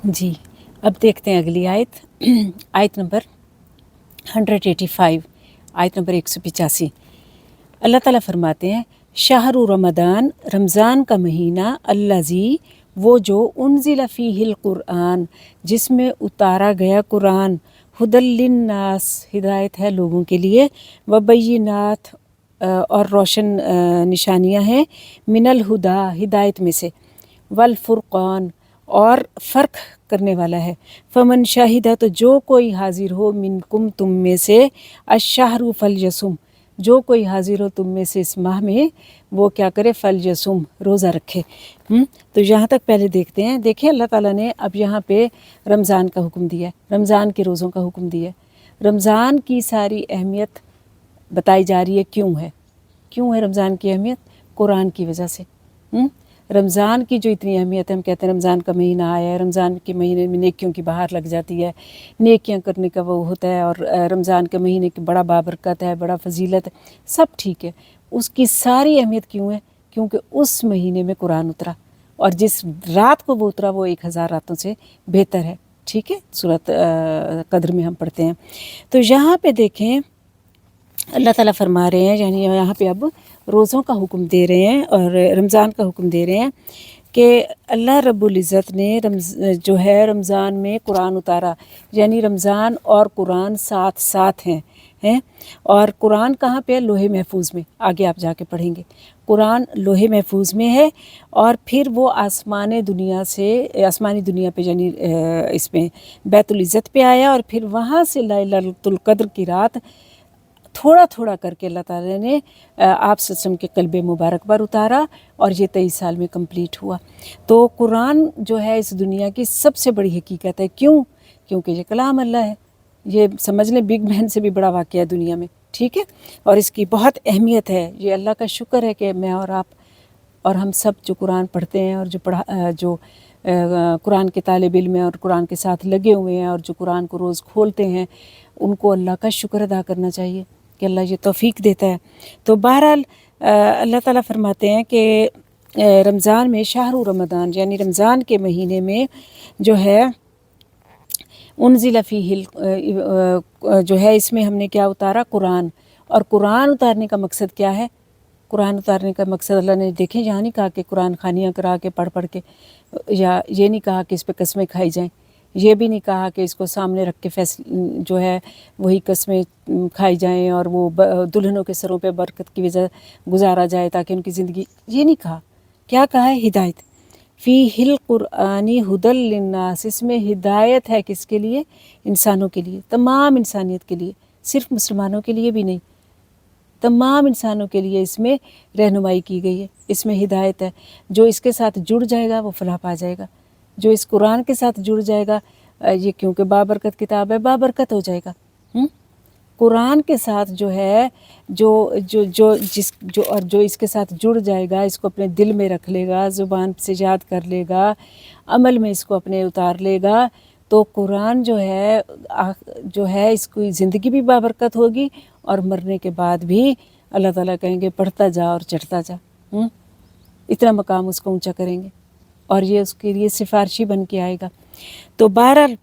جی اب دیکھتے ہیں اگلی آیت آیت نمبر 185 آیت نمبر 185 اللہ تعالیٰ فرماتے ہیں شہر رمضان رمضان کا مہینہ الذی وہ جو انزل فیہ القرآن جس میں اتارا گیا قرآن ہدی للناس ہدایت ہے لوگوں کے لیے وبینات اور روشن نشانیاں ہیں من الہدا ہدایت میں سے والفرقان اور فرق کرنے والا ہے فمن شاہدہ تو جو کوئی حاضر ہو منکم تم میں سے الشہر فلیصم جو کوئی حاضر ہو تم میں سے اس ماہ میں وہ کیا کرے فلیصم روزہ رکھے تو یہاں تک پہلے دیکھتے ہیں دیکھیں اللہ تعالیٰ نے اب یہاں پہ رمضان کا حکم دیا ہے رمضان کے روزوں کا حکم دیا ہے رمضان کی ساری اہمیت بتائی جا رہی ہے کیوں ہے رمضان کی اہمیت قرآن کی وجہ سے رمضان کی جو اتنی اہمیت ہے ہم کہتے ہیں رمضان کا مہینہ آیا ہے رمضان کے مہینے میں نیکیوں کی بہار لگ جاتی ہے نیکیاں کرنے کا وہ ہوتا ہے اور رمضان کے مہینے کی بڑا بابرکت ہے بڑا فضیلت ہے سب ٹھیک ہے اس کی ساری اہمیت کیوں ہے کیونکہ اس مہینے میں قرآن اترا اور جس رات کو وہ اترا وہ 1000 راتوں سے بہتر ہے ٹھیک ہے سورۃ قدر میں ہم پڑھتے ہیں تو یہاں پہ دیکھیں اللہ تعالیٰ فرما رہے ہیں یعنی یہاں پہ اب روزوں کا حکم دے رہے ہیں اور رمضان کا حکم دے رہے ہیں کہ اللہ رب العزت نے جو ہے رمضان میں قرآن اتارا یعنی رمضان اور قرآن ساتھ ساتھ ہیں اور قرآن کہاں پہ ہے لوح محفوظ میں آگے آپ جا کے پڑھیں گے قرآن لوح محفوظ میں ہے اور پھر وہ آسمانی دنیا پہ یعنی اس میں بیت العزت پہ آیا اور پھر وہاں سے لیلۃ القدر کی رات تھوڑا تھوڑا کر کے اللہ تعالیٰ نے آپ صلی اللہ علیہ وسلم کے قلب مبارک پر اتارا اور یہ 23 سال میں کمپلیٹ ہوا تو قرآن جو ہے اس دنیا کی سب سے بڑی حقیقت ہے کیونکہ یہ کلام اللہ ہے یہ سمجھ لیں بگ بین سے بھی بڑا واقعہ ہے دنیا میں ٹھیک ہے اور اس کی بہت اہمیت ہے یہ اللہ کا شکر ہے کہ میں اور آپ اور ہم سب جو قرآن پڑھتے ہیں اور جو قرآن کے طالب علم ہیں اور قرآن کے ساتھ لگے ہوئے ہیں اور جو قرآن کو روز کھولتے ہیں ان کو اللہ کا شکر ادا کرنا چاہیے کہ اللہ یہ توفیق دیتا ہے تو بہرحال اللہ تعالیٰ فرماتے ہیں کہ رمضان میں شہر رمضان یعنی رمضان کے مہینے میں جو ہے انزل فیہ جو ہے اس میں ہم نے کیا اتارا قرآن اور قرآن اتارنے کا مقصد کیا ہے قرآن اتارنے کا مقصد اللہ نے دیکھیں یہاں نہیں کہا کہ قرآن خوانیاں کرا کے پڑھ کے یا یہ نہیں کہا کہ اس پہ قسمیں کھائی جائیں یہ بھی نہیں کہا کہ اس کو سامنے رکھ کے جو ہے وہی قسمیں کھائی جائیں اور وہ دلہنوں کے سروں پہ برکت کی وجہ گزارا جائے تاکہ ان کی زندگی یہ نہیں کہا کیا کہا ہے ہدایت فیہ القرآن ہدی للناس اس میں ہدایت ہے کس کے لیے انسانوں کے لیے تمام انسانیت کے لیے صرف مسلمانوں کے لیے بھی نہیں تمام انسانوں کے لیے اس میں رہنمائی کی گئی ہے اس میں ہدایت ہے جو اس کے ساتھ جڑ جائے گا وہ فلاح پا جائے گا جو اس قرآن کے ساتھ جڑ جائے گا یہ کیونکہ بابرکت کتاب ہے بابرکت ہو جائے گا قرآن کے ساتھ جو ہے جو اس کے ساتھ جڑ جائے گا اس کو اپنے دل میں رکھ لے گا زبان سے یاد کر لے گا عمل میں اس کو اپنے اتار لے گا تو قرآن جو ہے اس کی زندگی بھی بابرکت ہوگی اور مرنے کے بعد بھی اللہ تعالیٰ کہیں گے پڑھتا جا اور چڑھتا جا اتنا مقام اس کو اونچا کریں گے اور یہ اس کے لیے سفارشی بن کے آئے گا تو بہرحال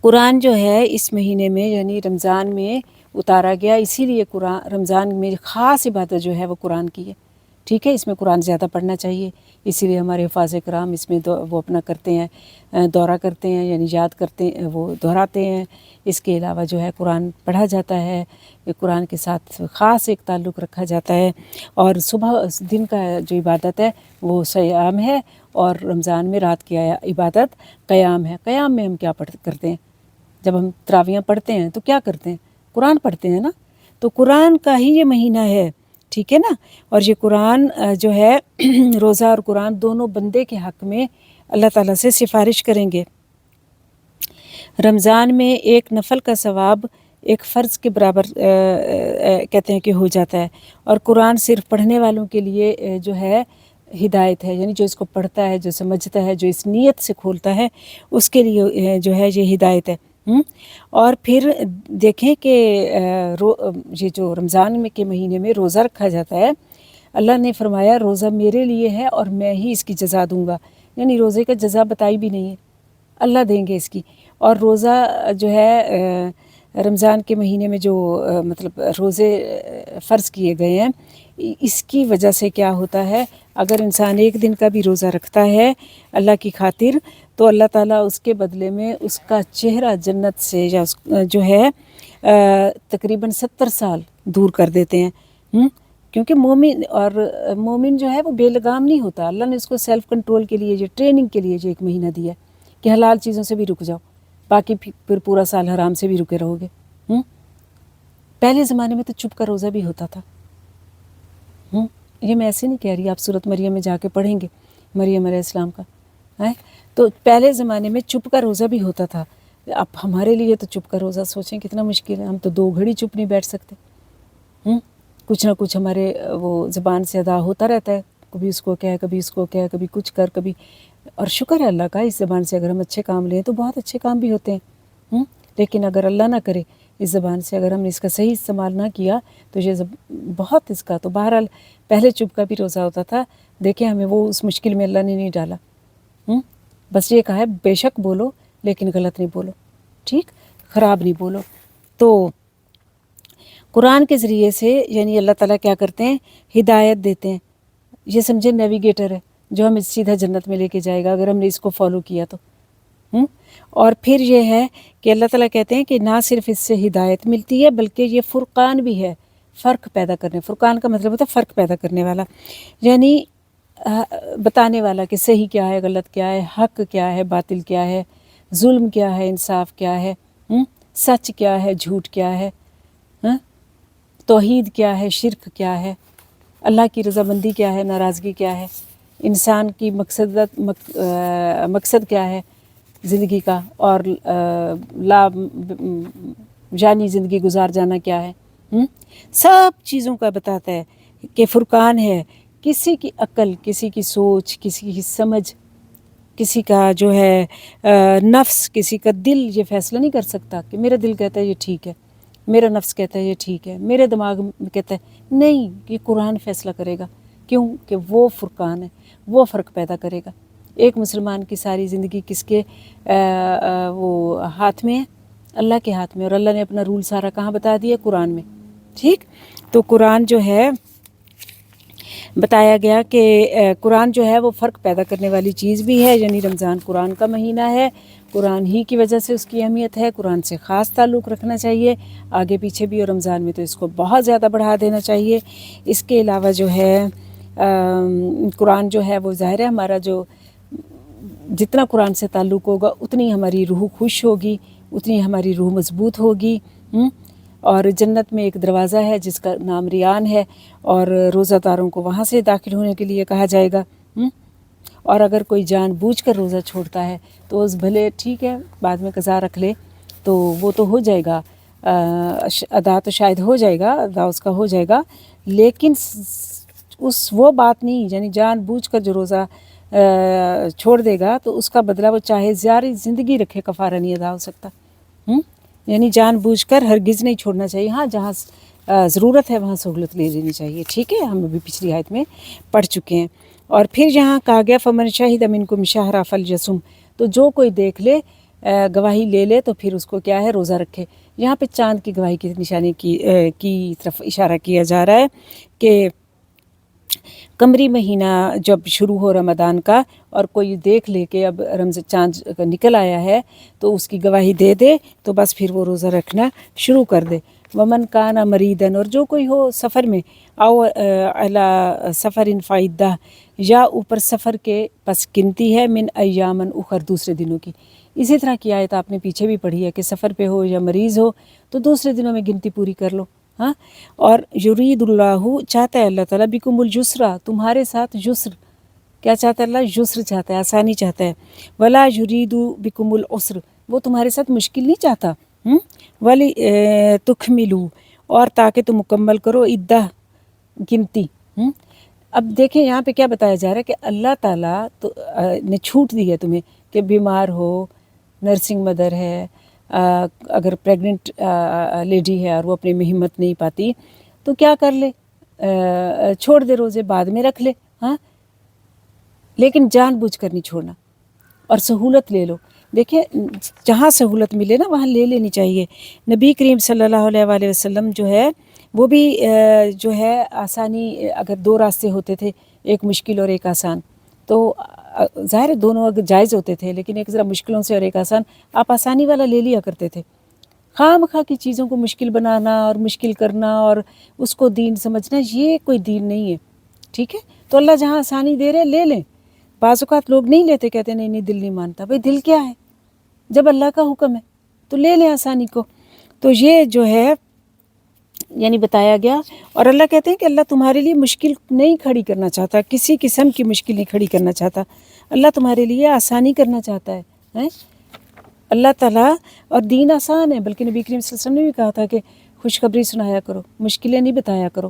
قرآن جو ہے اس مہینے میں یعنی رمضان میں اتارا گیا اسی لیے رمضان میں خاص عبادت جو ہے وہ قرآن کی ہے ٹھیک ہے اس میں قرآن زیادہ پڑھنا چاہیے اسی لیے ہمارے حفاظ کرام اس میں وہ اپنا کرتے ہیں دورہ کرتے ہیں یعنی یاد کرتے ہیں وہ دہراتے ہیں اس کے علاوہ جو ہے قرآن پڑھا جاتا ہے قرآن کے ساتھ خاص ایک تعلق رکھا جاتا ہے اور صبح دن کا جو عبادت ہے وہ صیام ہے اور رمضان میں رات کی عبادت قیام ہے قیام میں ہم کیا کرتے ہیں جب ہم تراویحاں پڑھتے ہیں تو کیا کرتے ہیں قرآن پڑھتے ہیں نا تو قرآن کا ہی یہ مہینہ ہے ٹھیک ہے نا اور یہ قرآن جو ہے روزہ اور قرآن دونوں بندے کے حق میں اللہ تعالیٰ سے سفارش کریں گے رمضان میں ایک نفل کا ثواب ایک فرض کے برابر کہتے ہیں کہ ہو جاتا ہے اور قرآن صرف پڑھنے والوں کے لیے جو ہے ہدایت ہے یعنی جو اس کو پڑھتا ہے جو سمجھتا ہے جو اس نیت سے کھولتا ہے اس کے لیے جو ہے یہ ہدایت ہے اور پھر دیکھیں کہ یہ جو رمضان کے مہینے میں روزہ رکھا جاتا ہے اللہ نے فرمایا روزہ میرے لیے ہے اور میں ہی اس کی جزا دوں گا یعنی روزے کا جزا بتائی بھی نہیں ہے اللہ دیں گے اس کی. اور روزہ جو ہے رمضان کے مہینے میں جو مطلب روزے فرض کیے گئے ہیں، اس کی وجہ سے کیا ہوتا ہے، اگر انسان ایک دن کا بھی روزہ رکھتا ہے اللہ کی خاطر، تو اللہ تعالیٰ اس کے بدلے میں اس کا چہرہ جنت سے یا جو ہے تقریباً 70 سال دور کر دیتے ہیں. کیونکہ مومن جو ہے وہ بے لگام نہیں ہوتا. اللہ نے اس کو سیلف کنٹرول کے لیے، جو ٹریننگ کے لیے جو 1 مہینہ دیا کہ حلال چیزوں سے بھی رک جاؤ، باقی پھر پورا سال حرام سے بھی رکے رہو گے. پہلے زمانے میں تو چپ کا روزہ بھی ہوتا تھا. یہ میں ایسے نہیں کہہ رہی، آپ سورۃ مریم میں جا کے پڑھیں گے مریم علیہ السلام کا. تو پہلے زمانے میں چپ کا روزہ بھی ہوتا تھا. اب ہمارے لیے تو چپ کا روزہ سوچیں کتنا مشکل ہے. ہم تو 2 گھڑی چپ نہیں بیٹھ سکتے. کچھ نہ کچھ ہمارے وہ زبان سے ادا ہوتا رہتا ہے، کبھی اس کو کہے، کبھی اس کو کہے، کبھی کچھ کر، کبھی. اور شکر ہے اللہ کا، اس زبان سے اگر ہم اچھے کام لیں تو بہت اچھے کام بھی ہوتے ہیں. لیکن اگر اللہ نہ کرے، اس زبان سے اگر ہم نے اس کا صحیح استعمال نہ کیا تو یہ بہت اس کا. تو بہرحال پہلے چپ کا بھی روزہ ہوتا تھا. دیکھیں ہمیں وہ اس مشکل میں اللہ نے نہیں ڈالا. بس یہ کہا ہے بے شک بولو لیکن غلط نہیں بولو، ٹھیک، خراب نہیں بولو. تو قرآن کے ذریعے سے یعنی اللہ تعالیٰ کیا کرتے ہیں، ہدایت دیتے ہیں. یہ سمجھے نیویگیٹر ہے جو ہمیں سیدھا جنت میں لے کے جائے گا اگر ہم نے اس کو فالو کیا تو. اور پھر یہ ہے کہ اللہ تعالیٰ کہتے ہیں کہ نہ صرف اس سے ہدایت ملتی ہے بلکہ یہ فرقان بھی ہے، فرق پیدا کرنے. فرقان کا مطلب ہوتا ہے فرق پیدا کرنے والا، یعنی بتانے والا کہ صحیح کیا ہے، غلط کیا ہے، حق کیا ہے، باطل کیا ہے، ظلم کیا ہے، انصاف کیا ہے، سچ کیا ہے، جھوٹ کیا ہے، توحید کیا ہے، شرک کیا ہے، اللہ کی رضامندی کیا ہے، ناراضگی کیا ہے، انسان کی مقصد کیا ہے زندگی کا، اور جانی زندگی گزار جانا کیا ہے. سب چیزوں کا بتاتا ہے کہ فرقان ہے. کسی کی عقل، کسی کی سوچ، کسی کی سمجھ، کسی کا جو ہے نفس، کسی کا دل یہ فیصلہ نہیں کر سکتا کہ میرا دل کہتا ہے یہ ٹھیک ہے، میرا نفس کہتا ہے یہ ٹھیک ہے، میرے دماغ میں کہتا ہے نہیں. یہ قرآن فیصلہ کرے گا. کیوں کہ وہ فرقان ہے، وہ فرق پیدا کرے گا. ایک مسلمان کی ساری زندگی کس کے وہ ہاتھ میں ہے، اللہ کے ہاتھ میں. اور اللہ نے اپنا رول سارا کہاں بتا دیا، قرآن میں. ٹھیک، تو قرآن جو ہے بتایا گیا کہ قرآن جو ہے وہ فرق پیدا کرنے والی چیز بھی ہے. یعنی رمضان قرآن کا مہینہ ہے، قرآن ہی کی وجہ سے اس کی اہمیت ہے. قرآن سے خاص تعلق رکھنا چاہیے آگے پیچھے بھی، اور رمضان میں تو اس کو بہت زیادہ بڑھا دینا چاہیے. اس کے علاوہ جو ہے قرآن جو ہے وہ ظاہر ہے ہمارا جو جتنا قرآن سے تعلق ہوگا اتنی ہماری روح خوش ہوگی، اتنی ہماری روح مضبوط ہوگی. اور جنت میں ایک دروازہ ہے جس کا نام ریان ہے، اور روزہ داروں کو وہاں سے داخل ہونے کے لیے کہا جائے گا. اور اگر کوئی جان بوجھ کر روزہ چھوڑتا ہے تو اس بھلے ٹھیک ہے بعد میں قضا رکھ لے تو وہ تو ہو جائے گا، ادا تو شاید ہو جائے گا، ادا اس کا ہو جائے گا، لیکن وہ بات نہیں. یعنی جان بوجھ کر جو روزہ چھوڑ دے گا تو اس کا بدلہ وہ چاہے ساری زندگی رکھے کفارہ نہیں ادا ہو سکتا. یعنی جان بوجھ کر ہرگز نہیں چھوڑنا چاہیے. ہاں جہاں ضرورت ہے وہاں سہولت لے لینی چاہیے. ٹھیک ہے، ہم ابھی پچھلی آیت میں پڑھ چکے ہیں. اور پھر یہاں کہا گیا فمن شہد منکم شہر فلیصم، تو جو کوئی دیکھ لے، گواہی لے لے تو پھر اس کو کیا ہے، روزہ رکھے. یہاں پہ چاند کی گواہی کی نشانی کی طرف اشارہ کیا جا رہا ہے کہ قمری مہینہ جب شروع ہو رمضان کا اور کوئی دیکھ لے کہ اب چاند نکل آیا ہے تو اس کی گواہی دے دے تو بس پھر وہ روزہ رکھنا شروع کر دے. ومن کان مریدن، اور جو کوئی ہو سفر میں، او اعلی سفر فائدہ، یا اوپر سفر کے پس گنتی ہے، من ایامن اخر، دوسرے دنوں کی. اسی طرح کی آیت آپ نے پیچھے بھی پڑھی ہے کہ سفر پہ ہو یا مریض ہو تو دوسرے دنوں میں گنتی پوری کر لو. ہاں، اور یرید اللہ، چاہتا ہے اللہ تعالیٰ، بکم الجسرا، تمہارے ساتھ یسر. کیا چاہتا ہے اللہ؟ یسر چاہتا ہے، آسانی چاہتا ہے. ولا یرید بکم العسر، وہ تمہارے ساتھ مشکل نہیں چاہتا. ولی تکملو، اور تاکہ تم مکمل کرو عدہ، گنتی. اب دیکھیں یہاں پہ کیا بتایا جا رہا ہے کہ اللہ تعالیٰ تو نے چھوٹ دی ہے تمہیں کہ بیمار ہو، نرسنگ مدر ہے، اگر پریگننٹ لیڈی ہے اور وہ اپنی میں ہمت نہیں پاتی تو کیا کر لے، چھوڑ دے روزے، بعد میں رکھ لے. ہاں، لیکن جان بوجھ کر نہیں چھوڑنا، اور سہولت لے لو. دیکھیں جہاں سہولت ملے نا وہاں لے لینی چاہیے. نبی کریم صلی اللہ علیہ وآلہ وسلم جو ہے وہ بھی جو ہے آسانی، اگر دو راستے ہوتے تھے، ایک مشکل اور ایک آسان، تو ظاہر ہے دونوں اگر جائز ہوتے تھے، لیکن ایک ذرا مشکلوں سے اور ایک آسان، آپ آسانی والا لے لیا کرتے تھے. خواہ مخواہ کی چیزوں کو مشکل بنانا اور مشکل کرنا اور اس کو دین سمجھنا، یہ کوئی دین نہیں ہے. ٹھیک ہے، تو اللہ جہاں آسانی دے رہے لے لیں. بعض اوقات لوگ نہیں لیتے، کہتے نہیں نہیں دل نہیں مانتا. بھئی دل کیا ہے؟ جب اللہ کا حکم ہے تو لے لیں آسانی کو. تو یہ جو ہے یعنی بتایا گیا. اور اللہ کہتے ہیں کہ اللہ تمہارے لیے مشکل نہیں کھڑی کرنا چاہتا، کسی قسم کی مشکل نہیں کھڑی کرنا چاہتا. اللہ تمہارے لیے آسانی کرنا چاہتا ہے. اللہ تعالیٰ، اور دین آسان ہے، بلکہ نبی کریم صلی اللہ علیہ وسلم نے بھی کہا تھا کہ خوشخبری سنایا کرو، مشکلیں نہیں بتایا کرو،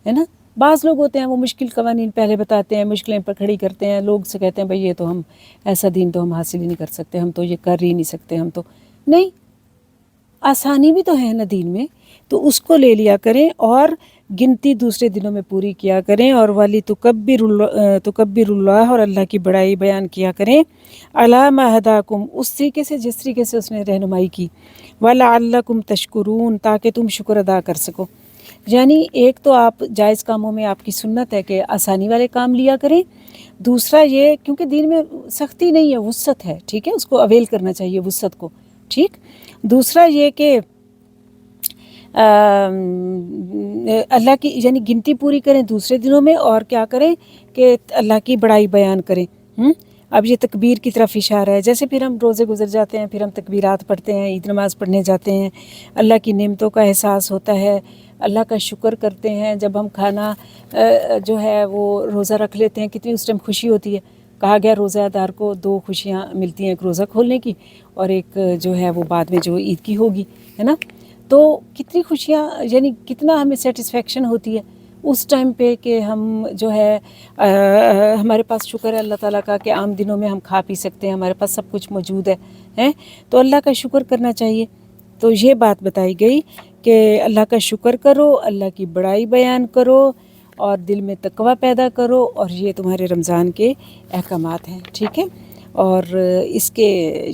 ہے نا. بعض لوگ ہوتے ہیں وہ مشکل قوانین پہلے بتاتے ہیں، مشکلیں پر کھڑی کرتے ہیں، لوگ سے کہتے ہیں بھئی یہ تو ہم ایسا دین تو ہم حاصل ہی نہیں کر سکتے، ہم تو یہ کر ہی نہیں سکتے، ہم تو نہیں. آسانی بھی تو ہے نا دین میں، تو اس کو لے لیا کریں اور گنتی دوسرے دنوں میں پوری کیا کریں. اور والی تکبر اللہ، اور اللہ کی بڑائی بیان کیا کریں. علی ما ہداکم، اس طریقے سے جس طریقے سے اس نے رہنمائی کی. وَلَعَلَّكُمْ تَشْكُرُونَ، تاکہ تم شکر ادا کر سکو. یعنی ایک تو آپ جائز کاموں میں آپ کی سنت ہے کہ آسانی والے کام لیا کریں. دوسرا یہ کیونکہ دین میں سختی نہیں ہے، وسعت ہے. ٹھیک ہے، اس کو اویل کرنا چاہیے وسعت کو. ٹھیک. دوسرا یہ کہ اللہ کی یعنی گنتی پوری کریں دوسرے دنوں میں، اور کیا کریں کہ اللہ کی بڑائی بیان کریں. اب یہ تکبیر کی طرف اشارہ ہے. جیسے پھر ہم روزے گزر جاتے ہیں، پھر ہم تکبیرات پڑھتے ہیں، عید نماز پڑھنے جاتے ہیں، اللہ کی نعمتوں کا احساس ہوتا ہے، اللہ کا شکر کرتے ہیں. جب ہم کھانا جو ہے وہ روزہ رکھ لیتے ہیں، کتنی اس ٹائم خوشی ہوتی ہے. کہا گیا روزہ دار کو دو خوشیاں ملتی ہیں، ایک روزہ کھولنے کی اور ایک جو ہے وہ بعد میں جو عید کی ہوگی، ہے نا. تو کتنی خوشیاں، یعنی کتنا ہمیں سیٹسفیکشن ہوتی ہے اس ٹائم پہ کہ ہم جو ہے ہمارے پاس شکر ہے اللہ تعالیٰ کا کہ عام دنوں میں ہم کھا پی سکتے ہیں، ہمارے پاس سب کچھ موجود ہے. تو اللہ کا شکر کرنا چاہیے. تو یہ بات بتائی گئی کہ اللہ کا شکر کرو، اللہ کی بڑائی بیان کرو، اور دل میں تقوی پیدا کرو. اور یہ تمہارے رمضان کے احکامات ہیں. ٹھیک ہے. اور اس کے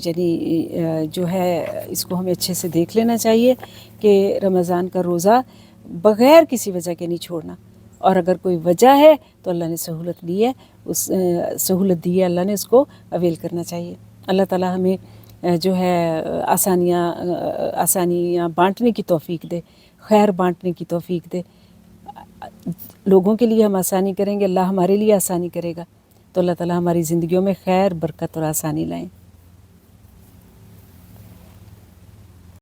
یعنی جو ہے اس کو ہمیں اچھے سے دیکھ لینا چاہیے کہ رمضان کا روزہ بغیر کسی وجہ کے نہیں چھوڑنا. اور اگر کوئی وجہ ہے تو اللہ نے سہولت دی ہے، اس سہولت دی ہے اللہ نے، اس کو اویل کرنا چاہیے. اللہ تعالیٰ ہمیں جو ہے آسانیاں بانٹنے کی توفیق دے، خیر بانٹنے کی توفیق دے. لوگوں کے لیے ہم آسانی کریں گے، اللہ ہمارے لیے آسانی کرے گا. تو اللہ تعالیٰ ہماری زندگیوں میں خیر، برکت اور آسانی لائیں.